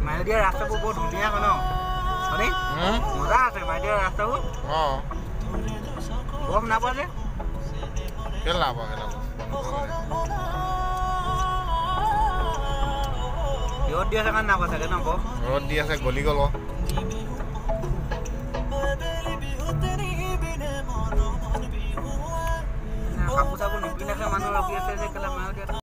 মাইদিয়া ৰাস্তাবোৰ বহুত ধুনীয়া হয় ন হয়নে মজা আছে মাইদিয়া ৰাস্তাবোৰ বৰফ নাপায় যে কেলা ৰ'দ দি আছে কাৰণে নাপায় চাগে ন বৰফ ৰ'দ দি আছে গলি গ'ল